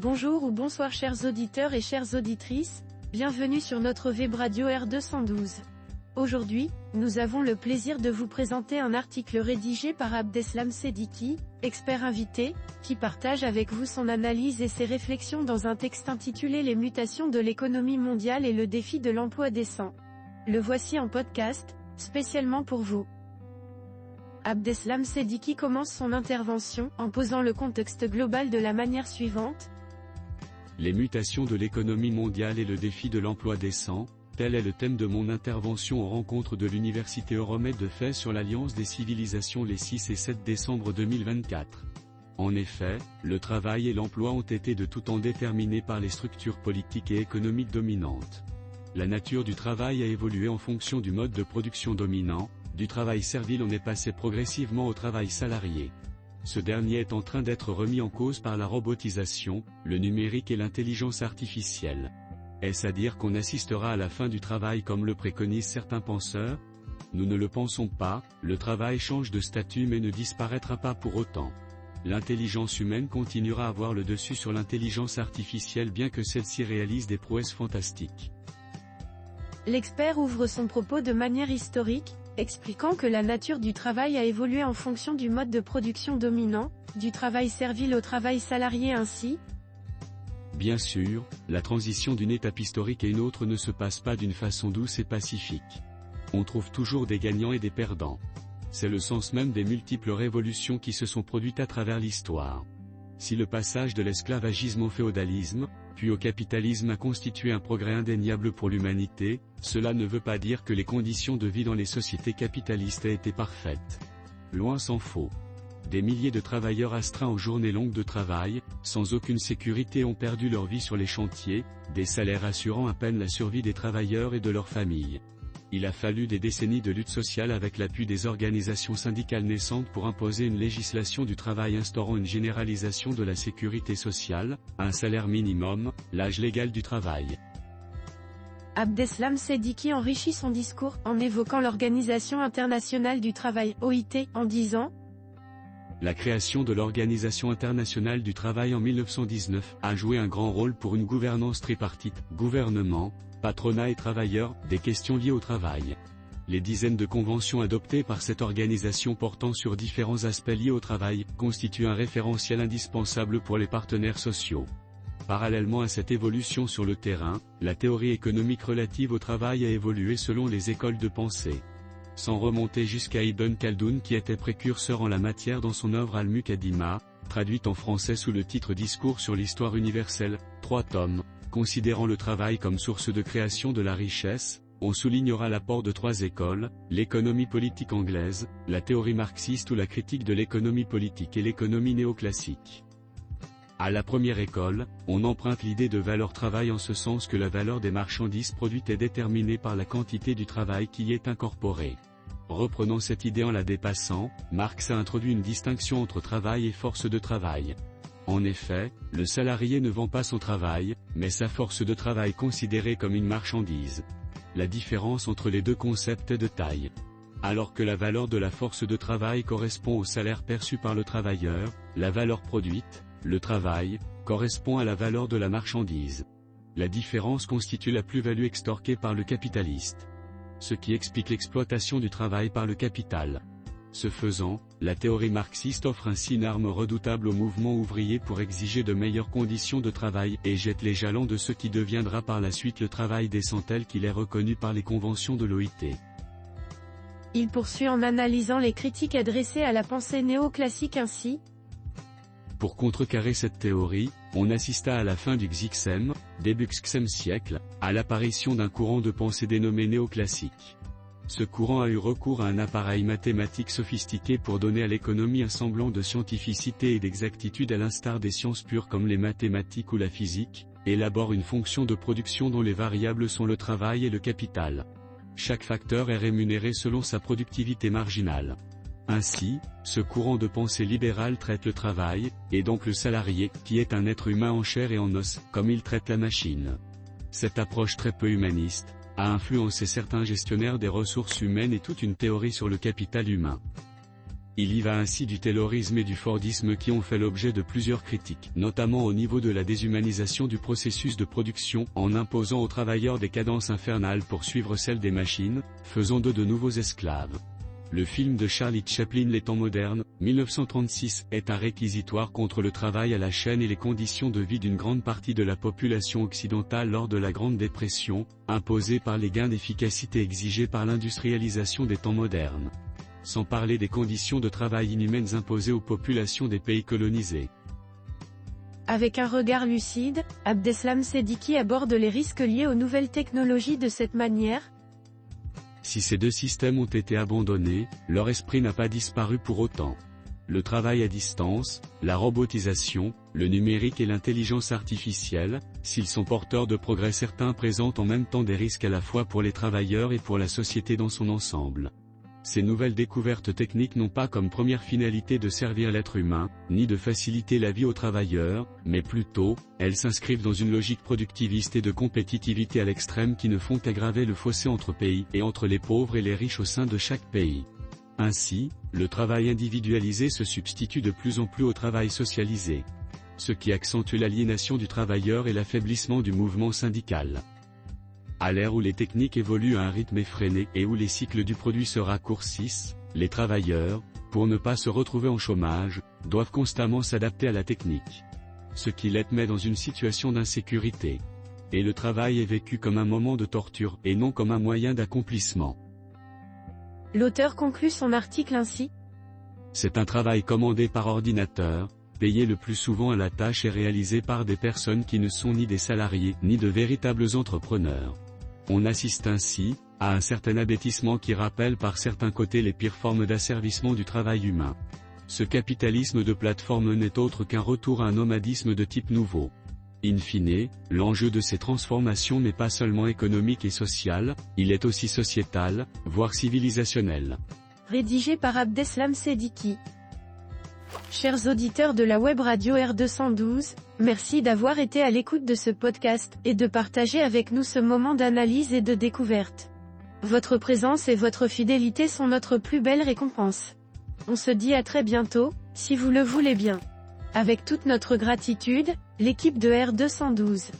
Bonjour ou bonsoir chers auditeurs et chères auditrices, bienvenue sur notre web radio R212. Aujourd'hui, nous avons le plaisir de vous présenter un article rédigé par Abdeslam Seddiqi, expert invité, qui partage avec vous son analyse et ses réflexions dans un texte intitulé Les mutations de l'économie mondiale et le défi de l'emploi décent. Le voici en podcast, spécialement pour vous. Abdeslam Seddiqi commence son intervention en posant le contexte global de la manière suivante. Les mutations de l'économie mondiale et le défi de l'emploi décent, tel est le thème de mon intervention aux rencontres de l'Université Euromed de Fès sur l'Alliance des civilisations les 6 et 7 décembre 2024. En effet, le travail et l'emploi ont été de tout temps déterminés par les structures politiques et économiques dominantes. La nature du travail a évolué en fonction du mode de production dominant. Du travail servile on est passé progressivement au travail salarié. Ce dernier est en train d'être remis en cause par la robotisation, le numérique et l'intelligence artificielle. Est-ce à dire qu'on assistera à la fin du travail comme le préconisent certains penseurs? Nous ne le pensons pas, le travail change de statut mais ne disparaîtra pas pour autant. L'intelligence humaine continuera à avoir le dessus sur l'intelligence artificielle bien que celle-ci réalise des prouesses fantastiques. L'expert ouvre son propos de manière historique, expliquant que la nature du travail a évolué en fonction du mode de production dominant, du travail servile au travail salarié ainsi. Bien sûr, la transition d'une étape historique à une autre ne se passe pas d'une façon douce et pacifique. On trouve toujours des gagnants et des perdants. C'est le sens même des multiples révolutions qui se sont produites à travers l'histoire. Si le passage de l'esclavagisme au féodalisme, puis au capitalisme a constitué un progrès indéniable pour l'humanité, cela ne veut pas dire que les conditions de vie dans les sociétés capitalistes aient été parfaites. Loin s'en faut. Des milliers de travailleurs astreints aux journées longues de travail, sans aucune sécurité ont perdu leur vie sur les chantiers, des salaires assurant à peine la survie des travailleurs et de leurs familles. Il a fallu des décennies de lutte sociale avec l'appui des organisations syndicales naissantes pour imposer une législation du travail instaurant une généralisation de la sécurité sociale, un salaire minimum, l'âge légal du travail. Abdeslam Seddiqi enrichit son discours en évoquant l'Organisation internationale du travail (OIT) en disant: La création de l'Organisation internationale du travail en 1919 a joué un grand rôle pour une gouvernance tripartite, gouvernement, patronat et travailleurs, des questions liées au travail. Les dizaines de conventions adoptées par cette organisation portant sur différents aspects liés au travail, constituent un référentiel indispensable pour les partenaires sociaux. Parallèlement à cette évolution sur le terrain, la théorie économique relative au travail a évolué selon les écoles de pensée. Sans remonter jusqu'à Ibn Khaldoun qui était précurseur en la matière dans son œuvre Al-Muqaddimah, traduite en français sous le titre Discours sur l'histoire universelle, 3 tomes, considérant le travail comme source de création de la richesse, on soulignera l'apport de 3 écoles, l'économie politique anglaise, la théorie marxiste ou la critique de l'économie politique et l'économie néoclassique. À la première école, on emprunte l'idée de valeur travail en ce sens que la valeur des marchandises produites est déterminée par la quantité du travail qui y est incorporé. Reprenant cette idée en la dépassant, Marx a introduit une distinction entre travail et force de travail. En effet, le salarié ne vend pas son travail, mais sa force de travail considérée comme une marchandise. La différence entre les deux concepts est de taille. Alors que la valeur de la force de travail correspond au salaire perçu par le travailleur, la valeur produite, le travail, correspond à la valeur de la marchandise. La différence constitue la plus-value extorquée par le capitaliste. Ce qui explique l'exploitation du travail par le capital. Ce faisant, la théorie marxiste offre ainsi une arme redoutable au mouvement ouvrier pour exiger de meilleures conditions de travail et jette les jalons de ce qui deviendra par la suite le travail décent tel qu'il est reconnu par les conventions de l'OIT. Il poursuit en analysant les critiques adressées à la pensée néoclassique ainsi. Pour contrecarrer cette théorie, on assista à la fin du XXe, début XXe siècle, à l'apparition d'un courant de pensée dénommé néoclassique. Ce courant a eu recours à un appareil mathématique sophistiqué pour donner à l'économie un semblant de scientificité et d'exactitude à l'instar des sciences pures comme les mathématiques ou la physique, élabore une fonction de production dont les variables sont le travail et le capital. Chaque facteur est rémunéré selon sa productivité marginale. Ainsi, ce courant de pensée libérale traite le travail, et donc le salarié, qui est un être humain en chair et en os, comme il traite la machine. Cette approche très peu humaniste a influencé certains gestionnaires des ressources humaines et toute une théorie sur le capital humain. Il y va ainsi du taylorisme et du fordisme qui ont fait l'objet de plusieurs critiques, notamment au niveau de la déshumanisation du processus de production, en imposant aux travailleurs des cadences infernales pour suivre celles des machines, faisant d'eux de nouveaux esclaves. Le film de Charlie Chaplin Les temps modernes, 1936, est un réquisitoire contre le travail à la chaîne et les conditions de vie d'une grande partie de la population occidentale lors de la Grande Dépression, imposée par les gains d'efficacité exigés par l'industrialisation des temps modernes. Sans parler des conditions de travail inhumaines imposées aux populations des pays colonisés. Avec un regard lucide, Abdeslam Seddiqui aborde les risques liés aux nouvelles technologies de cette manière. Si ces deux systèmes ont été abandonnés, leur esprit n'a pas disparu pour autant. Le travail à distance, la robotisation, le numérique et l'intelligence artificielle, s'ils sont porteurs de progrès certains, présentent en même temps des risques à la fois pour les travailleurs et pour la société dans son ensemble. Ces nouvelles découvertes techniques n'ont pas comme première finalité de servir l'être humain, ni de faciliter la vie aux travailleurs, mais plutôt, elles s'inscrivent dans une logique productiviste et de compétitivité à l'extrême qui ne font qu'aggraver le fossé entre pays et entre les pauvres et les riches au sein de chaque pays. Ainsi, le travail individualisé se substitue de plus en plus au travail socialisé. Ce qui accentue l'aliénation du travailleur et l'affaiblissement du mouvement syndical. À l'ère où les techniques évoluent à un rythme effréné et où les cycles du produit se raccourcissent, les travailleurs, pour ne pas se retrouver en chômage, doivent constamment s'adapter à la technique. Ce qui les met dans une situation d'insécurité. Et le travail est vécu comme un moment de torture et non comme un moyen d'accomplissement. L'auteur conclut son article ainsi. C'est un travail commandé par ordinateur, payé le plus souvent à la tâche et réalisé par des personnes qui ne sont ni des salariés ni de véritables entrepreneurs. On assiste ainsi, à un certain abêtissement qui rappelle par certains côtés les pires formes d'asservissement du travail humain. Ce capitalisme de plateforme n'est autre qu'un retour à un nomadisme de type nouveau. In fine, l'enjeu de ces transformations n'est pas seulement économique et social, il est aussi sociétal, voire civilisationnel. Rédigé par Abdeslam Seddiqui. Chers auditeurs de la web radio R212, merci d'avoir été à l'écoute de ce podcast, et de partager avec nous ce moment d'analyse et de découverte. Votre présence et votre fidélité sont notre plus belle récompense. On se dit à très bientôt, si vous le voulez bien. Avec toute notre gratitude, l'équipe de R212.